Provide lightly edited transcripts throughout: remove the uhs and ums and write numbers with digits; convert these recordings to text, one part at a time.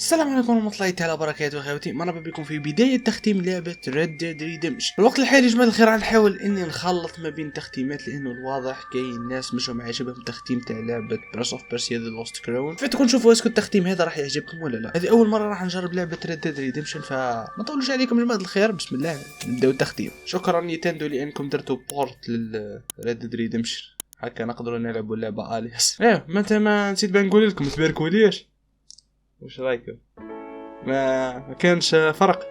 السلام عليكم ورحمة الله تعالى وبركاته اخواتي، مرحبا بكم في بداية تختيم لعبة ردمبشن. الوقت الحالي يا جماعة الخير راح نحاول اني نخلط ما بين تختيمات، لانه الواضح كاين ناس مشوا معي شبه التختيم تاع لعبة بريس اوف بيرسيا ذا لوست كراون، فاتكم نشوفوا اسكو التختيم هذا راح يعجبكم ولا لا. هذه اول مرة راح نجرب لعبة ردمبشن، فما نطولوش عليكم يا جماعة الخير، بسم الله نبداو التختيم. شكرا نينتندو لانكم درتوا بورت للردمبشن، هكا نقدروا نلعبوا اللعبة الياس. ايه ما نسيت بنقول لكم تباركوا ليش، وش رايكم؟ ما كانش فرق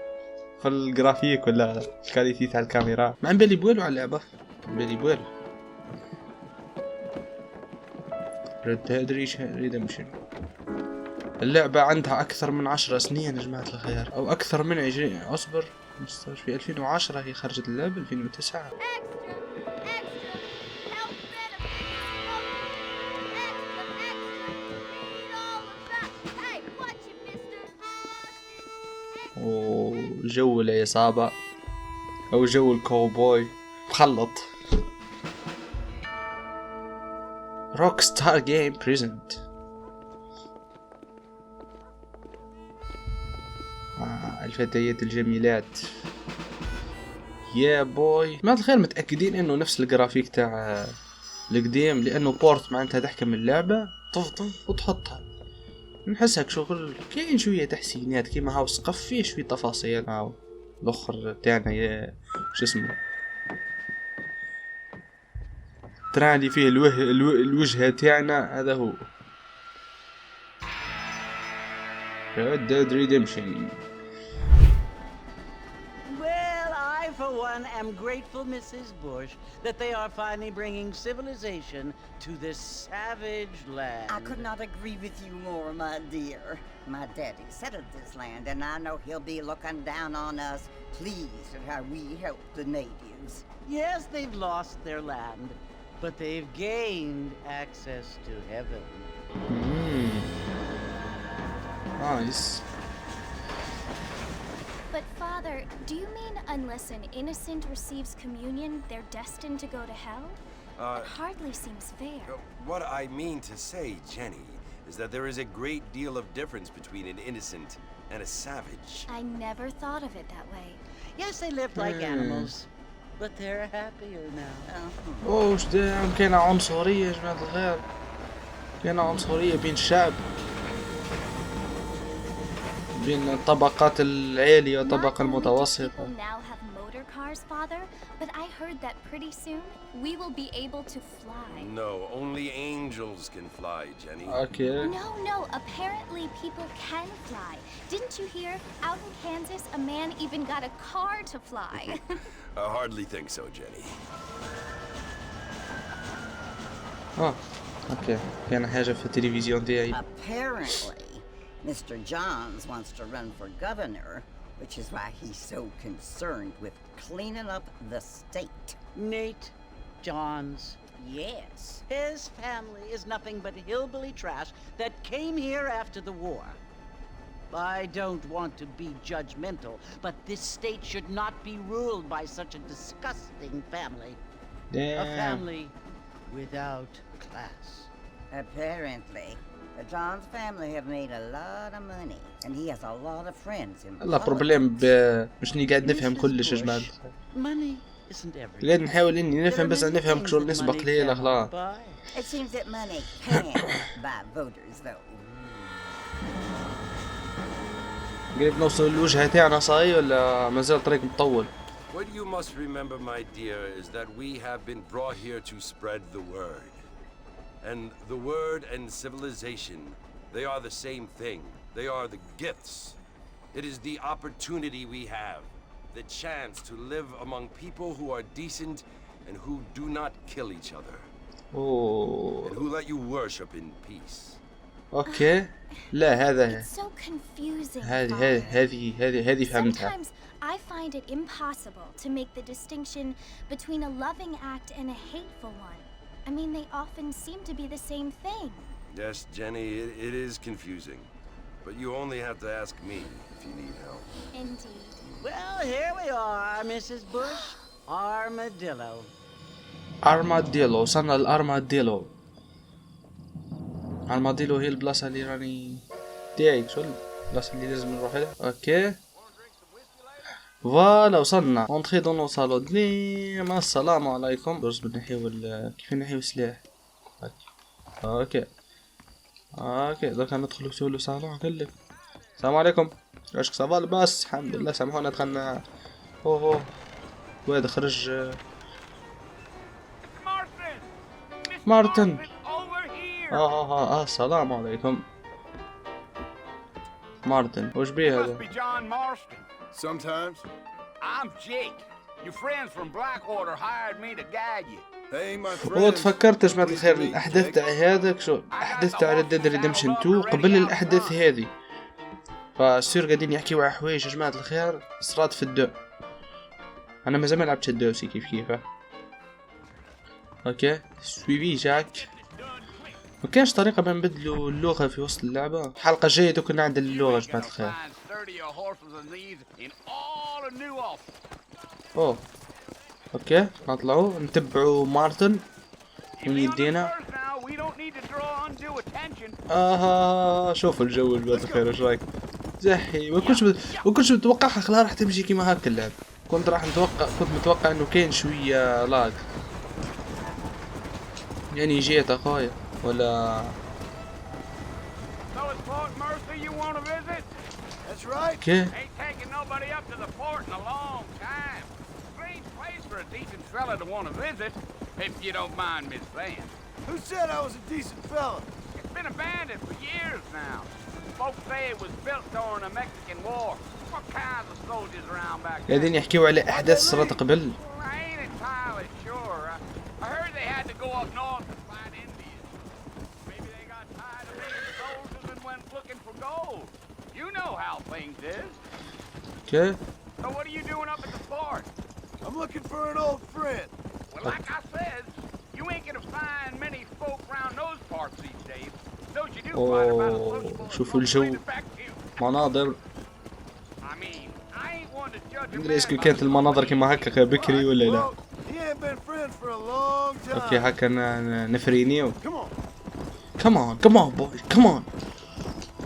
في الجرافيك ولا الكاليتي تاع الكاميرا، ما عم بالي بوالو على اللعبه، عم بالي بوالو. ردمبشن اللعبه عندها اكثر من 10 سنين يا جماعه الخير، او اكثر من 20. اصبر، في 2010 هي خرجت اللعبه، 2009. وجو العصابة أو جو الكوبوي مخلط. Rockstar Games present. الفتيات الجميلات يا بوي. ما الخير متأكدين إنه نفس الجرافيك تاع القديم، لأنه بورت معناتها تحكم اللعبة طف وتحطها. نحسك شغل كاين شويه تحسينات، كيما هاو سقف فيه شويه تفاصيل، هاو الاخر تاعنا يا شو اسمه تراني فيه الوجه تاعنا، هذا هو ردمبشن. For one, am grateful, Mrs. Bush, that they are finally bringing civilization to this savage land. I could not agree with you more, my dear. My daddy settled this land, and I know he'll be looking down on us, pleased at how we help the natives. Yes, they've lost their land, but they've gained access to heaven. Nice. But Father, do you mean unless an innocent receives communion, they're destined to go to hell? It hardly seems fair. What I mean to say, Jenny, is that there is a great deal of difference between an innocent and a savage. I never thought of it that way. Yes, they lived like animals, but they're happier now. وش ده كاينة عنصرية يا جماعة الخير، كاينة عنصرية بين الشعب، بين الطبقات العالية والطبقة المتوسطة. Father, but I heard that pretty soon we will be able to fly. No, only angels can fly, Jenny. Okay. No, apparently people can fly. Didn't you hear? Out in Kansas, a man even got a car to fly. I hardly think so, Jenny. Okay. كان حاجة في التلفزيون ديالي. Apparently, Mr. Johns wants to run for governor, which is why he's so concerned with cleaning up the state. Nate Johns. Yes. His family is nothing but hillbilly trash that came here after the war. I don't want to be judgmental, but this state should not be ruled by such a disgusting family. Damn. A family without class. Apparently, the Johns family have made a lot of money, and he has a lot of friends in لا بروبليم مش ني قاعد نفهم كلش يا جماعة. قاعد نحاول اني نفهم، بس نفهم شو النسبة قليلة خلاص. It seems that money can buy voters, though. قريب نوصل للوجهة تاعنا صاي ولا مازال طريق مطول؟ What you must remember, my dear, is that we have been brought here to spread the word. And the word and civilization, they are the same thing. They are the gifts. It is the opportunity we have, the chance to live among people who are decent and who do not kill each other. And who let you worship in peace. اوكي. لا هذا It's so confusing. هذه فهمتها. Sometimes I find it impossible to make the distinction between a loving act and a hateful one. I mean, they often seem to be the same thing. Yes, Jenny, it is confusing. But you only have to ask me if you need help. Indeed. Well, here we are, Mrs. Bush. Armadillo. وصلنا الارماديلو هي البلاصة اللي راني تاعي شو بلاصة اللي لازم نروح لها. اوكي فوالا وصلنا. اونتري دون لو صالون دليم. السلام عليكم. درس بنحيو كيف نحيو سلاح. اوكي درك ندخلو سولو صالون كلك. السلام عليكم. عشق صباح بس الحمد لله سامحونا دخلنا. اوه وين خرج مارتن. السلام عليكم مارتن. وش بيه هذا؟ John Marston. Sometimes. I'm Jake. Your friends from Blackwater hired me to guide you. Hey, my friend. وتفكرت يا جماعة الخير الأحداث تاع هذاك شو الأحداث تاع ردد ريدمبشن 2 قبل الأحداث هذه. فالسير قاعدين يحكيوا على حوايج يا جماعة الخير صرات في الدو. أنا ما زال ما لعبتش الدوسي كيف اوكي سويفي جاك. ما كانش طريقة بنبدلوا اللغة في وسط اللعبة. الحلقة الجاية كنا نعدل اللغة يا جماعة الخير. اوه اوكي نطلعوا نتبعوا مارتن من يدينا. شوفوا الجو يا جماعة الخير وش رايك؟ زحي ما كنتش متوقعها خلاص راح تمشي كيما هكا اللعبة. كنت متوقع انه كاين شوية لاج. يعني جيت اخويا ولا اوكي. Who said I was a decent fella? It's been abandoned for years now. Folks say it was built during the Mexican War. What kinds of soldiers around back then? قاعدين يحكيوا على احداث صارت قبل. I ain't entirely sure. I heard they had to go up north to fight Indians. Maybe they got tired of being soldiers and went looking for gold. You know how things is. Okay. So what are you doing up at the fort? I'm looking for an old friend. Well, like I said, you ain't gonna find many folk around those parts these days. Those you do find about a social شوفوا الجو مناظر. I mean, I ain't one to judge a مدري اسكو man كانت المناظر كيما هكا بكري ولا لا. Well, he ain't been friends for a long time. اوكي هكا نفرينيو. Come on. Come on boy, come on.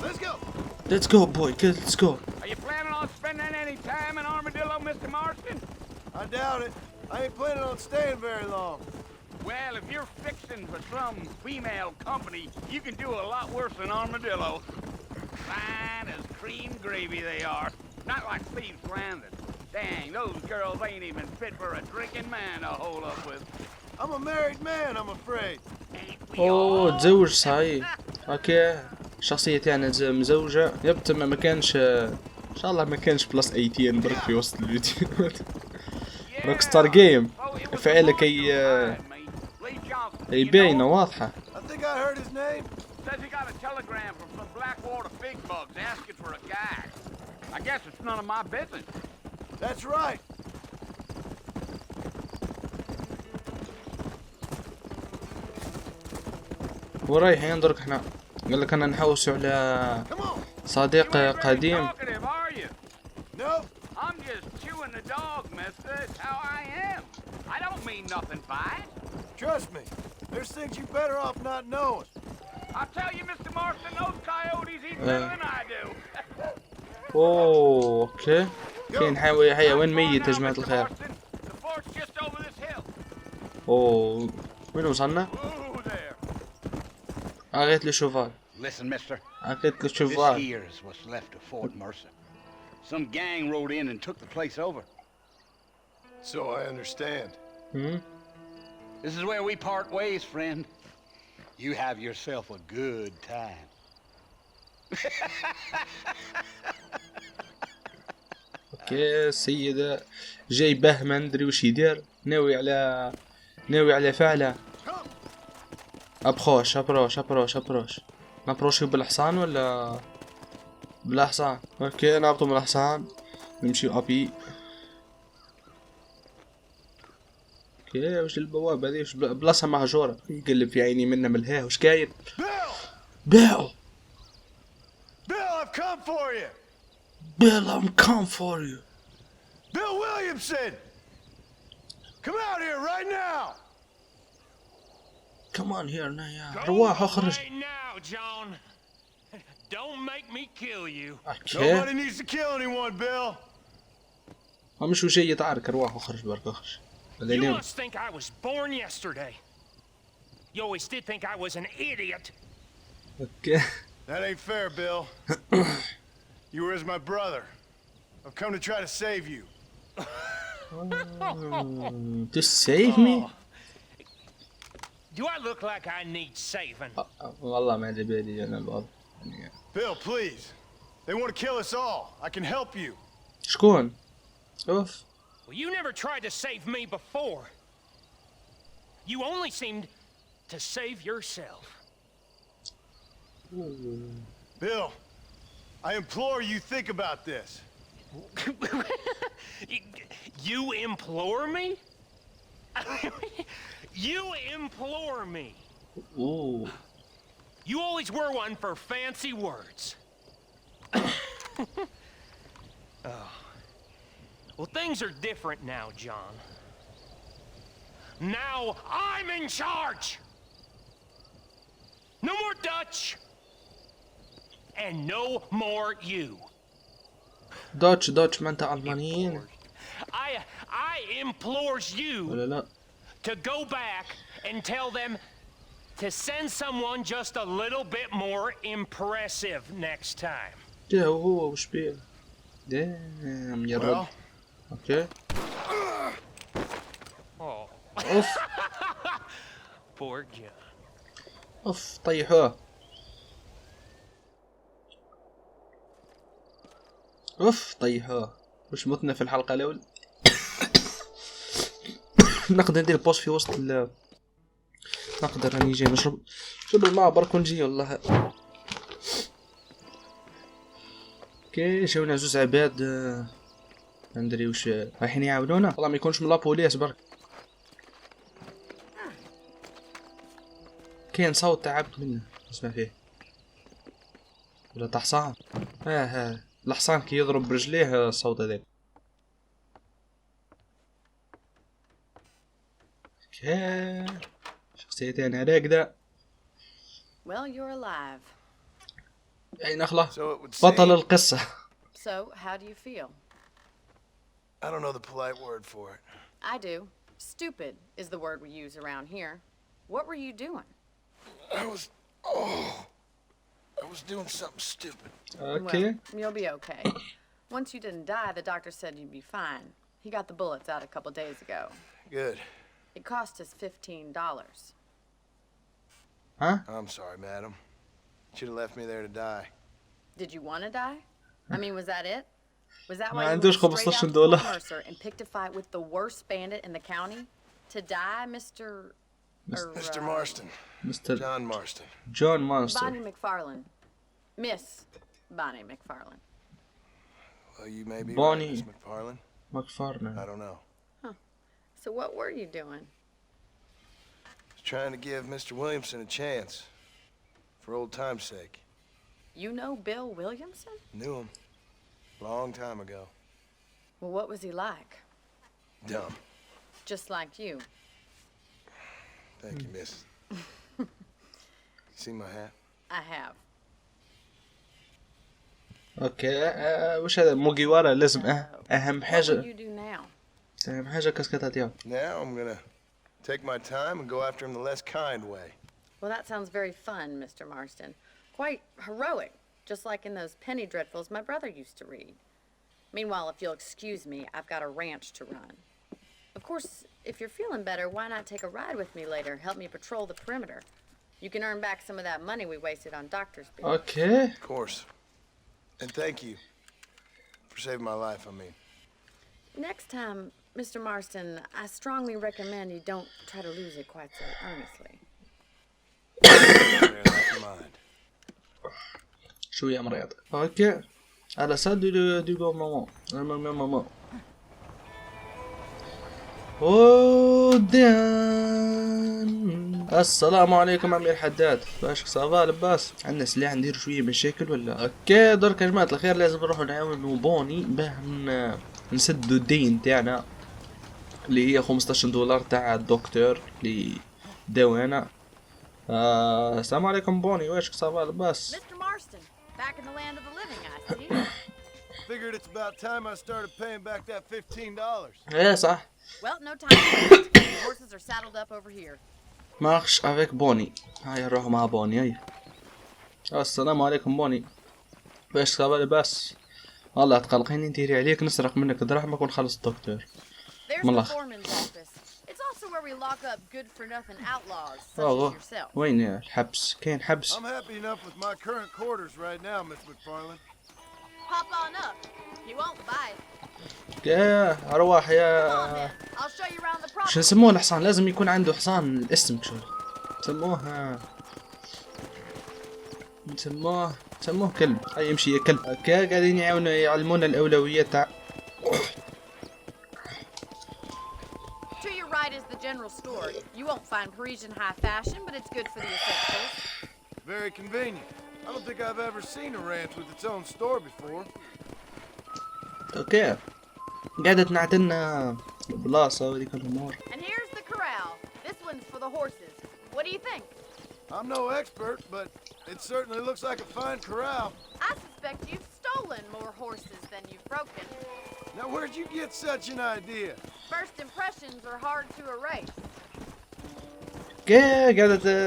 Let's go. Let's go boy, let's go. Are you planning on spending any time in Armadillo, Mr. Marston? I doubt it. I ain't planning on staying very long. Well, if you're fixing for some female company, you can do a lot worse than Armadillo. Fine as cream gravy they are. Not like Thieves Landing. Dang, those girls ain't even fit for a drinking man to hold up with. I'm a married man, I'm afraid. Ain't we اوه all? تزوج صحيح. اوكي الشخصية تاعنا مزوجة. يبتم ما كانش ان شاء الله ما كانش بلس 18 برك في وسط الفيديو. روكستار جيم فعلك اي باينة واضحة. I think I heard his name. Says he got a telegram from some Blackwater big bugs asking for a guy. I guess it's none of my business. That's right. ورايحين درك احنا قال لك انا نحوسوا على Come on. صديق قديم. Talkative, are you? Nope. I'm just chewing the dog, mister. It's how I am. I don't mean nothing by it. Trust me. There's things you better off not knowing. I'll tell you, Mr. Marston, those coyotes eat better than I do. اوه اوكي كاين حيوان ميت يا جماعة الخير. The fort's just over this hill. اوه وين وصلنا؟ Ooh, there. اغيت لي شوفال. Listen, mister. اغيت لي This شوفال. here is what's left of Fort Mercer. Some gang rode in and took the place over. So I understand. This is where we part ways, friend. You have yourself a good time. اوكي السيدة جاي به ما ندري وش يدير. ناوي على فعله. ابروش نبروشيو بالحصان ولا بلا حصان؟ اوكي نهبطوا من الحصان نمشيو ابي. اوكي وش البوابة هذي؟ وش بلاصة مهجورة يقلب في عيني منه ملهاه. وش كاين؟ Bill, I've come for you. Bill, I'm come for you. Bill Williamson. Come out here right now. Come on here now يا رواح اخرج. Right now, John. don't make me kill you. اوكي Nobody needs to kill anyone, Bill. مش وشي يتعارك اروح وخرج برك اخرج. You must think I was born yesterday. You always did think I was an idiot. اوكي. That ain't fair, Bill. You were as my brother. I've come to try to save you. To save me? Do I look like I need saving? والله ما على بالي انا الوضع. Bill, please. They want to kill us all. I can help you. شكون؟ اوف. Well, you never tried to save me before. You only seemed to save yourself. Bill, I implore you think about this. You implore me? You implore me. اوه. You always were one for fancy words. Oh. Well, things are different now, John. Now I'm in charge. No more Dutch. And no more you. دوتش ما انت علمانيين I implores you ولا لا؟ to go back and tell them to send someone just a little bit more impressive next time. ده هو وش بيه؟ دام يا رب. اوكي. Oh. اوف Poor John. اوف طيحوه. اوف طيحوه. وش متنا في الحلقة الأولى؟ نقدر ندير بوست في وسط ال نقدر راني جاي نشرب الماء برك ونجي والله. اوكي شوفنا زوز عباد ما ندري وش رايحين يعاونونا. والله ما يكونش من لابوليس برك. كاين صوت تعبت منه نسمع فيه ولا تحصان. الحصان كي يضرب برجليه الصوت هذاك. اوكي شخصيتين هكذا. Well, you're alive. اي نخلة So it would بطل seem. القصة. So, how do you feel? I don't know the polite word for it. I do. Stupid is the word we use around here. What were you doing? I was doing something stupid. اوكي. Well, you'll be okay. Once you didn't die, the doctor said you'd be fine. He got the bullets out a couple days ago. Good. It cost us $15. Huh? I'm sorry, madam. Should have left me there to die. Did you want to die? I mean, was that it? Was that ما why you عندوش went straight out to $15 Fort Mercer and picked a fight with the worst bandit in the county? To die, Mr. Mr. Marston. مستر John Marston. جون Bonnie مارستون. McFarlane. Miss Bonnie McFarlane. Well, you may be Bonnie. right, Miss McFarlane. I مكفرنا. don't know. So what were you doing? Just trying to give Mr. Williamson a chance. For old time's sake. You know Bill Williamson? Knew him. Long time ago. Well, what was he like? Dumb. Just like you. Thank you, miss. See my hat? I have. اوكي وش هذا موغيوارا لازم اهم What will حاجة. you do now? اهم حاجة كاسكتات يوم. Now I'm gonna take my time and go after him the less kind way. Well, that sounds very fun, Mr. Marston. Quite heroic, just like in those penny dreadfuls my brother used to read. Meanwhile, if you'll excuse me, I've got a ranch to run. Of course, if you're feeling better, why not take a ride with me later? Help me patrol the perimeter. You can earn back some of that money we wasted on doctor's bills. اوكي. Of course. And thank you for saving my life, I mean. Next time, Mr. Marston, I strongly recommend you don't try to lose it quite so earnestly. Bear that in mind. شوية مريض. اوكي. على سال دو ماما. ودان. السلام عليكم عمي الحداد. باش صافا لباس؟ عندنا سلاح ندير شوية مشاكل ولا؟ اوكي درك يا جماعة الخير لازم نروحو نعاونو بوني باه نسدو الدين تاعنا اللي هي $15 تاع الدكتور اللي داوانا. السلام عليكم بوني، واش صافا لباس؟ Mr. Marston, Back in the land of the living, I see. Figured it's about time I started paying back that $15. ايه صح. Well, no time to waste. The horses are saddled up over here. مارش افيك بوني. هاي نروح مع بوني. هاي السلام عليكم بوني. باش خبر بس والله تقلقيني نديري عليك نسرق منك دراهمك ونخلص الدكتور. There's the foreman's office. It's also where we lock up good-for-nothing outlaws such as yourself. وين الحبس؟ كاين حبس؟ I'm happy enough with my current quarters right now, Miss McFarland. Hop on up. You won't bite. يا ارواح يا I'll show you around the property. شو يسموه الحصان؟ لازم يكون عنده حصان الاسم شو يسموه؟ يسموه كلب. هاي يمشي يا كلب. اوكي قاعدين يعلمونا الاولويات تاع To your right is the general store. You won't find Parisian high fashion, but it's good for the essentials. Very convenient. I don't think I've ever seen a ranch with its own store before. اوكي قاعدة تنعتلنا بلاصة وذيك الامور. And here's the corral. This one's for the horses. What do you think? I'm no expert, but it certainly looks like a fine corral. I suspect you've stolen more horses than you've broken. Now where'd you get such an idea? First impressions are hard to erase. اوكي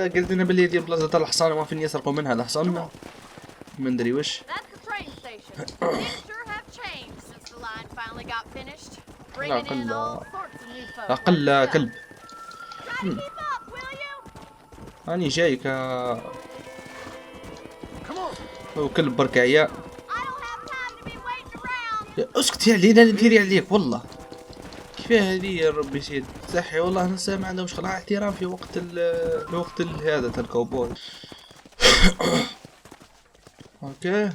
قلت لنا باللي دي بلاصة الحصان وما فيني يسرقوا منها الحصان. ما ندري وش. That's the train station. Things sure have changed since the line finally got finished. Bringing in all sorts of new folks. أقل كلب. Try to keep up, will you? أنا جايك هو كلب برك عياء. اسكت يا علي لا نديري عليك والله. كيفاه هذه يا ربي سيد صحي والله الناس ما عندهمش خلاص احترام في وقت هذا تاع الكاوبوي. اوكي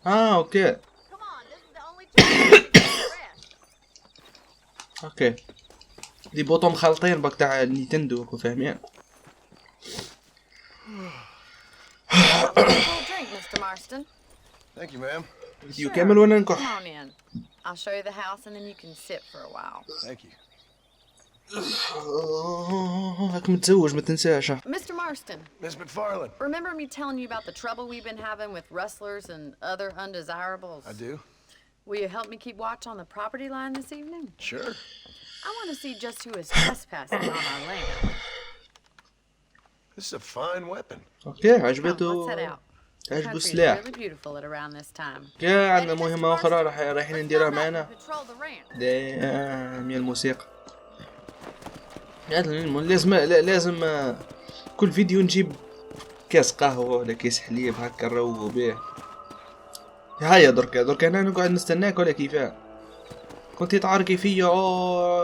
اوكي اوكي دي بوطون مخلطين بك تاع النينتندو كون فاهمين. Mr. Marston. Thank you, ma'am. فيديو كامل ولا نكح؟ Come on in. I'll show you the house and then you can sit for a while. Thank you. هاك متزوج ما تنساش. Mr. Marston. Miss McFarland. Remember me telling you about the trouble we've been having with rustlers and other undesirables? I do. Will you help me keep watch on the property line this evening? Sure. I want to see just who is trespassing on our land. This is a fine weapon. اوكي Come, عجبته let's head out. The عجبه country is السلاح. really beautiful at around this time. كا عندنا مهمة أخرى رايحين نديرها معنا. Patrol the ranch. دائم يا الموسيقى. لازم كل فيديو نجيب كاس قهوة ولا كيس حليب هكا نروقو بيه. هيا دركا أنا نقعد نستناك ولا كيفاه؟ كنتي تعاركي فيا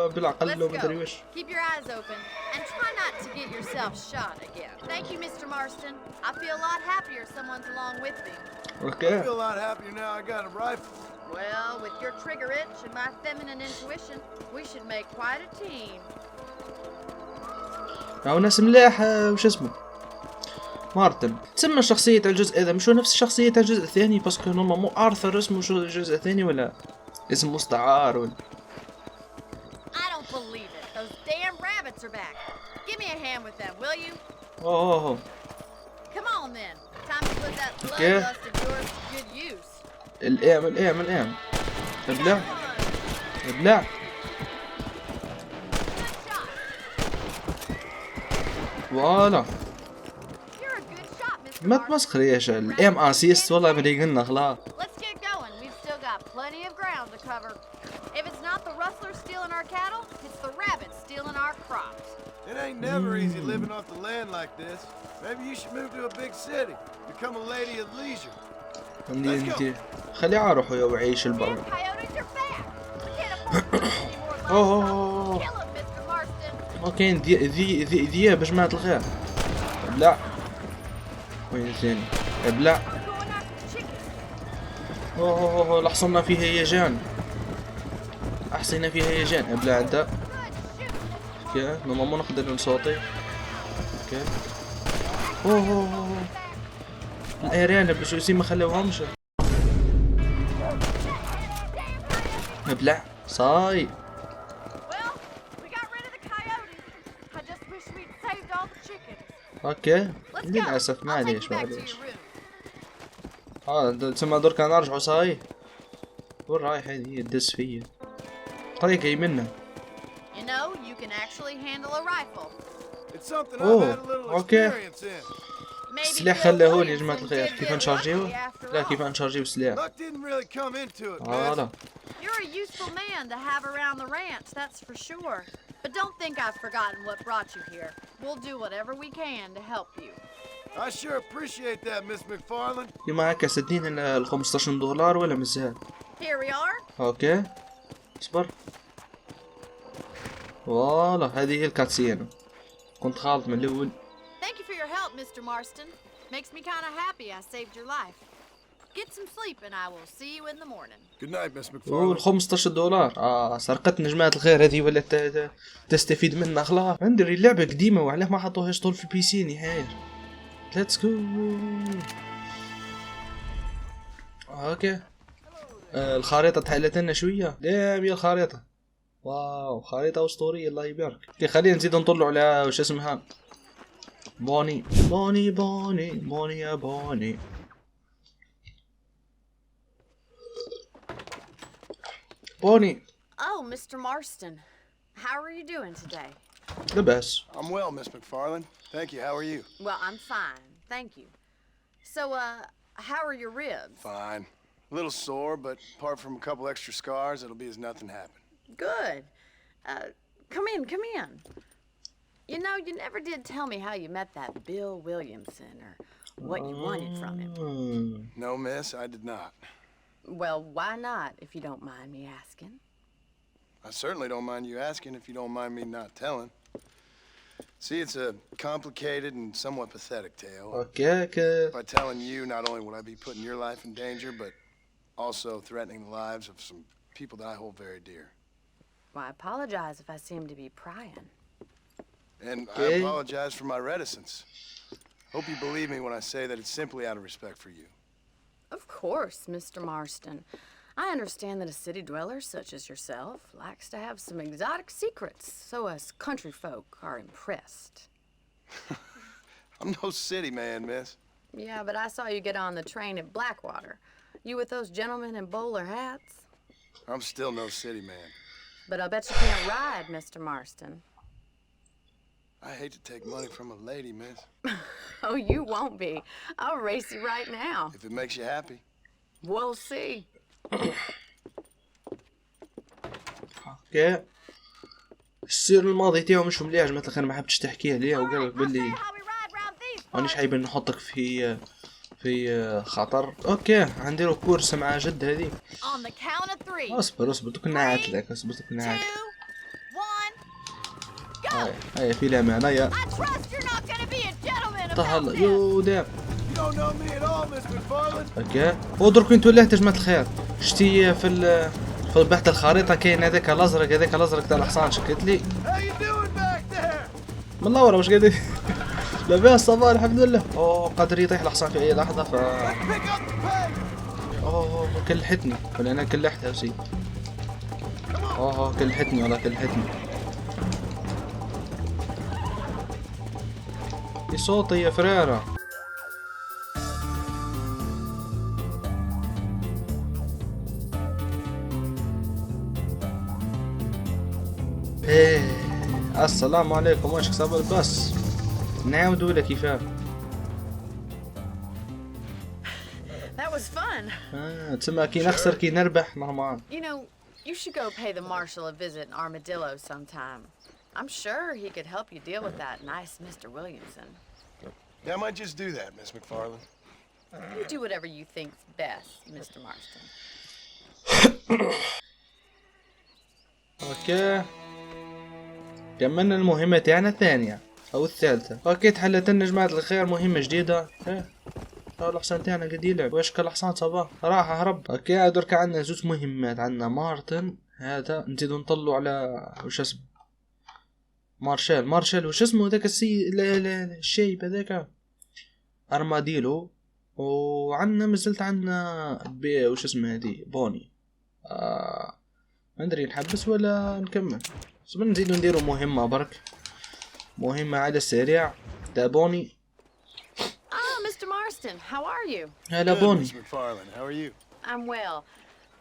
بالعقل وما ادري وش. Keep your eyes open and try not to get yourself shot again. Thank you, Mr. Marston. I feel a lot happier someone's along with me. اوكي. I feel a lot happier now I got a rifle. Well, with your trigger itch and my feminine intuition, we should make quite a team. هاو ناس ملاح وش اسمه؟ مارتن. تسمى شخصية الجزء هذا مش نفس شخصية الجزء الثاني باسكو نورمال مو آرثر اسمه شو الجزء الثاني ولا اسم مستعار ولا؟ I don't believe it. Those damn rabbits are back. Give me a hand with them, will you? أوه. Come on then. Time to put that bloodlust of yours to good use. الآن. ابلع. فوالا. ما تمسخر يا شال الام اسيست والله مريقنا خلاص. Let's get going. We've still got plenty of ground to cover. If it's not the rustlers stealing our cattle, it's the rabbits stealing our crops. It ain't never easy living off the land like this. Maybe you should move to a big city. Become a lady of leisure. انت خلي اروح ويعيش البر. Coyotes are back. We can't afford to lose any more اوه. livestock. Kill 'em, Mr. Marston. اوكي ذياب يا جماعة الخير. ابلع. وين الثاني؟ ابلع. اوه لحصلنا فيها هيجان. احصينا فيها هيجان. ابلع انت. اوكي ماما نقدر نصوتي. اوكي. اوه الايران باش يسي ما خلوهمش. ابلع صاي. Well, we got rid of the coyotes. I just wish we'd saved all the chickens. اوكي للاسف معليش. تسمى دور كان ارجعوا صاي. وين رايح هذه تدس فيا طريقة يمنا. اوه اوكي السلاح خليهولي يا جماعة الخير. كيف نشارجيو؟ لا كيف نشارجيو السلاح؟ لا You're a useful man to have around the ranch, that's for sure. But don't think I've forgotten what brought you here. We'll do whatever we can to help you. I sure appreciate that, Miss McFarland. يما هكا سدين ال $15 ولا مزال؟ Here we are. اوكي اصبر. فوالا هذه هي الكاتسين. كنت خالط من الاول. Thank you for your help, Mr. Marston. Makes me kind of happy I saved your life. Get some sleep and I will see you in the morning. Good night, Miss McFarland. وال $15 سرقتنا جماعة الخير هذه ولا تستفيد منها خلاص. ندري اللعبة قديمة وعلاه ما حطوهاش طول في البي سي نهاية. ليتس جو. اوكي الخريطة تحلت لنا شوية. دام يا الخريطة. واو خريطة اسطورية الله يبارك. اوكي خلينا نزيد نطلع على وش اسمها بوني بوني بوني بوني يا بوني. بوني. Oh, Mr. Marston. How are you doing today? لا بأس. I'm well, Miss McFarland. Thank you. How are you? Well, I'm fine. Thank you. So, how are your ribs? Fine. A little sore, but apart from a couple extra scars, it'll be as nothing happened. Good. Come in. You know, you never did tell me how you met that Bill Williamson or what you wanted from him. No, miss, I did not. Well, why not, if you don't mind me asking? I certainly don't mind you asking if you don't mind me not telling. See, it's a complicated and somewhat pathetic tale. Okay. By telling you, not only would I be putting your life in danger, but also threatening the lives of some people that I hold very dear. Well, I apologize if I seem to be prying. And I apologize for my reticence. Hope you believe me when I say that it's simply out of respect for you. Of course, Mr. Marston. I understand that a city dweller such as yourself likes to have some exotic secrets, so us country folk are impressed. I'm no city man, miss. Yeah, but I saw you get on the train at Blackwater. You with those gentlemen in bowler hats? I'm still no city man. But I bet you can't ride, Mr. Marston. I hate to take money from a lady, miss. Oh, you won't be. I'll race you right now. If it makes you happy. We'll see. اوكي السير الماضي تاعو مش مليح يا جماعة الخير. ما حبتش تحكيه لي وقال لك بلي مانيش حايب نحطك في خطر. اوكي عندي كورس مع جد هذي. اصبر دوك نعاد لك. هاي في الأمان هيا. طهلا يو دام. اوكي ودرك انت وليت يا جماعة الخير. شتي في بحث الخريطة كاين هذاك الازرق تاع الحصان شكيت لي. من الله ورا واش قاعد لاباس صباح الحمد لله. اوه قادر يطيح الحصان في اي لحظة ف اوه كلحتني ولا انا كلحتها وسي. اوه كلحتني والله كلحتني. في صوتي يا فريرة. السلام عليكم واش صبر بس نعاودوا لك كيفاه. That was fun. تسمى كي نخسر كي نربح نورمال. You know, you should go pay the marshal a visit in Armadillo sometime. I'm sure he could help you deal with that nice Mr. Williamson. Yeah, I might just do that, Miss McFarland. You do whatever you think's best, Mr. Marston. اوكي كملنا المهمة تاعنا الثانية او الثالثة. اوكي تحلت لنا جماعة الخير مهمة جديدة. الحصان تاعنا قاعد يلعب. واش كان الحصان صباح راح هرب. اوكي درك عندنا زوج مهمات. عندنا مارتن هذا نزيدو نطلو على وش اسمه مارشال وش اسمه ذاك الشيب هذاك ارماديلو. وعندنا مازلت عندنا وش اسمه هذه بوني. ما ندري نحبس ولا نكمل. بس نزيدو نديرو مهمة برك. مهمة على السريع تاع بوني. Marston, how are you? هلا Good, بوني. Miss McFarlane. How are you? I'm well.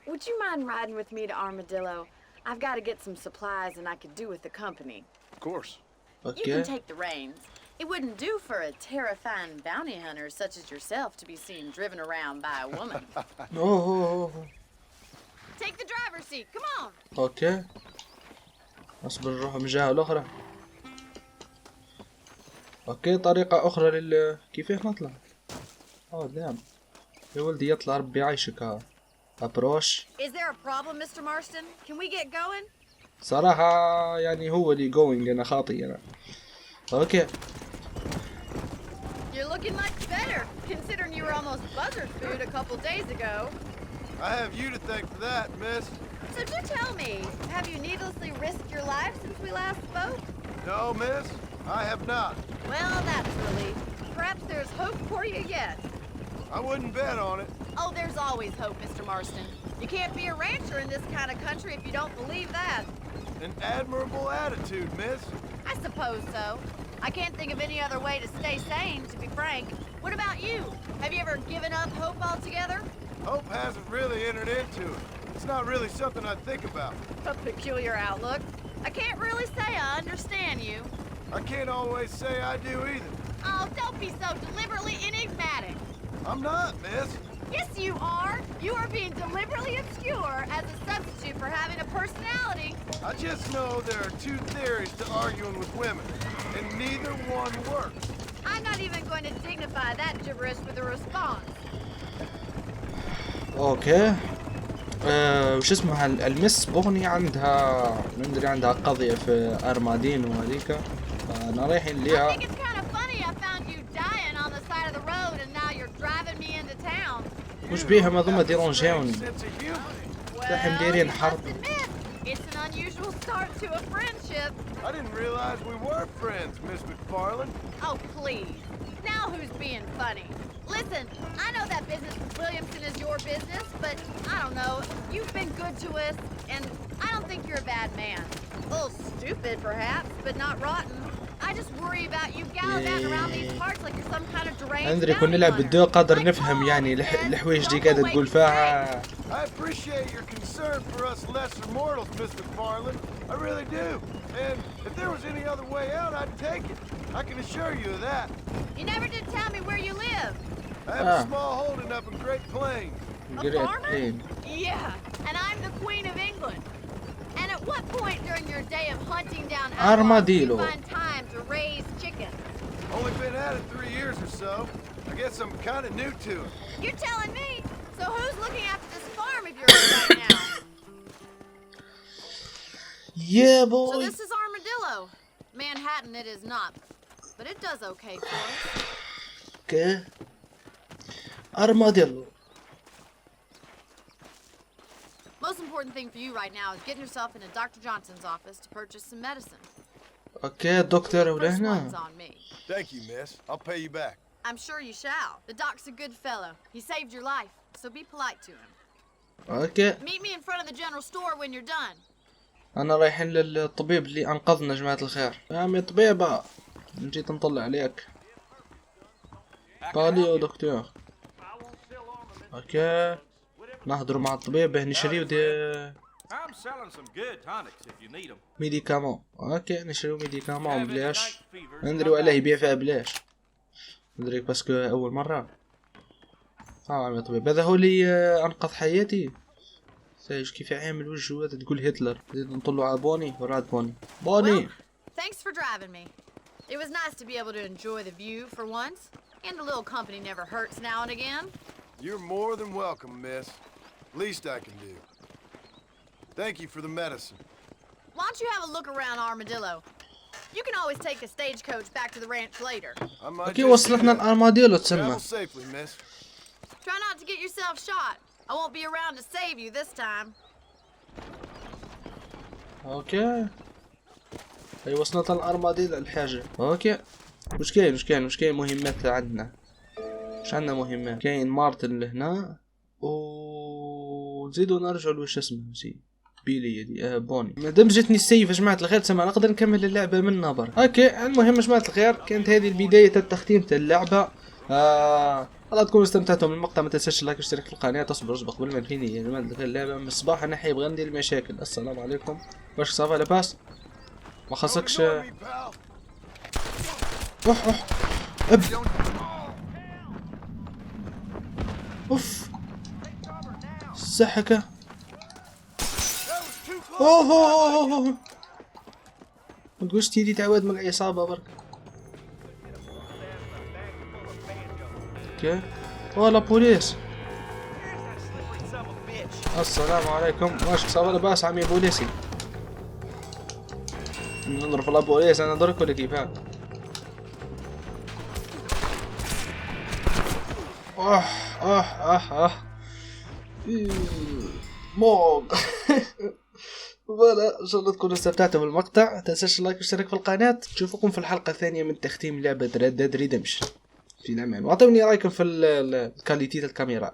Would you mind riding with me to Armadillo? I've got to get some supplies and I could do with the company. Of course. You can اوكي. take the reins. It wouldn't do for a terrifying bounty hunter such as yourself to be seen driven around by a woman. اوه. Take the driver's seat, come on! اوكي. اصبر نروح من الجهة الاخرى. اوكي طريقة اخرى كيف نطلع؟ دام يا ولدي يطلع ربي يعيشك. ها ابروش. Is there a problem, Mr. Marston? Can we get going? صراحة يعني هو اللي جوينج، انا خاطي انا. اوكي. You're looking much better, considering you were almost buzzard food a couple days ago. I have you to thank for that, miss. So do tell me, have you needlessly risked your life since we last spoke? No, miss. I have not. Well, that's relief. Perhaps there's hope for you yet. I wouldn't bet on it. Oh, there's always hope, Mr. Marston. You can't be a rancher in this kind of country if you don't believe that. An admirable attitude, miss. I suppose so. I can't think of any other way to stay sane, to be frank. What about you? Have you ever given up hope altogether? Hope hasn't really entered into it. It's not really something I think about. A peculiar outlook. I can't really say I understand you. I can't always say I do either. Oh, don't be so deliberately enigmatic. I'm not, miss. Yes, you are. You are being deliberately obscure as a substitute for having a personality. I just know there are two theories to arguing with women, and neither one works. I'm not even going to dignify that gibberish with a response. اوكي. وش اسمها المس بوني عندها ندري عندها قضية في ارمادين وهذيك، فانا رايحين I ليها. think it's kind of funny I found you dying on the side of the road and now you're driving me into town. وش بيها ما ضم ديرونجيون. Sense of humor. تحم Well, دايرين you must حرب. admit, it's an unusual start to a friendship. I didn't realize we were friends, Miss McFarlane. Oh, please. Now who's being funny? Listen, I know that business with Williamson is your business, but I don't know. You've been good to us, and I don't think you're a bad man. A little stupid, perhaps, but not rotten. I just worry about you gallivanting around these parts like you're some kind of deranged ندري كنا bounty نلعب hunter. بالدو قادر Like, نفهم oh, يعني man, الحوايج دي don't قاعدة awake تقول the فيها. I appreciate your concern for us lesser mortals, Miss McFarlane. I really do. And if there was any other way out, I'd take it. I can assure you of that. You never did tell me where you live. I have a small holding up in Great Plains. A Great farmer? Plain. Yeah, and I'm the Queen of England. And at what point during your day of hunting down Armadillo. outlaws do you find time to raise chickens? Only been at it 3 years or so. I guess I'm kind of new to it. You're telling me? So who's looking after this farm of yours right now? Yeah So boy. this is Armadillo. Manhattan it is not, but it does okay for us. اوكي. ارماديلو. Most important thing for you right now is getting yourself into Dr. Johnson's office to purchase some medicine. اوكي الدكتور ولا First one's هنا. on me. Thank you, miss. I'll pay you back. I'm sure you shall. The doc's a good fellow. He saved your life, so be polite to him. اوكي. Meet me in front of the general store when you're done. انا رايحين للطبيب اللي انقذنا يا جماعة الخير. يا طبيبة جيت نطلع عليك. باليو دكتور. اوكي. نهضروا مع الطبيب نشريو I'm selling some good tonics if you need them. ميديكامون. اوكي نشريو ميديكامون بلاش. ندري ولا يبيع فيها بلاش. ندري باسكو اول مرة. يا طبيب هذا هو اللي انقذ حياتي. سايش كيف عامل وجهه هذا تقول هتلر. زيد نطلعوا على بوني وراد بوني. بوني. Thanks for driving me. It was nice to be able to enjoy the view for once, and a little company never hurts now and again. You're more than welcome, miss. Least I can do. Thank you for the medicine. Why don't you have a look around Armadillo? You can always take a stagecoach back to the ranch later. I might اوكي just وصلتنا do that. الارماديلو تسمى. Travel safely, miss. Try not to get yourself shot. I won't be around to save you this time. اوكي. اي وصلت الارماديلو الحاجة. اوكي. وش كاين مهمات عندنا. وش عندنا مهمات؟ كاين مارتن لهنا وزيدو نرجعوا لوش اسمه نسيت. بيلي دي بوني. مادام جاتني السيف يا جماعة الخير تسمى نقدر نكمل اللعبة من نبر. اوكي المهم يا جماعة الخير كانت هذه البداية التختيم تاع اللعبة. الله تكونوا استمتعتوا بالمقطع. ما تنساش اللايك والاشتراك في القناه. تصبر رجبك قبل ما نفيني يا جماعه في اللعبه من الصباح. انا حيبغى ندير المشاكل. السلام عليكم. واش صافا لاباس؟ ما خاصكش روح اب اوف السحكه. اوه ما تقولش تيدي تعود من العصابه برك. اوكي ولا بوليس. السلام عليكم. واش صافا لاباس عمي بوليسي؟ نضرب في البوليس انا درك ولا كيفاه؟ موغ. فوالا ان شاء الله تكونوا استمتعتوا بالمقطع. تنساش اللايك والاشتراك في القناه. نشوفكم في الحلقه الثانيه من تختيم لعبه ردمشن في الأمان. واعطوني رايكم في الكاليتي تاع الكاميرا.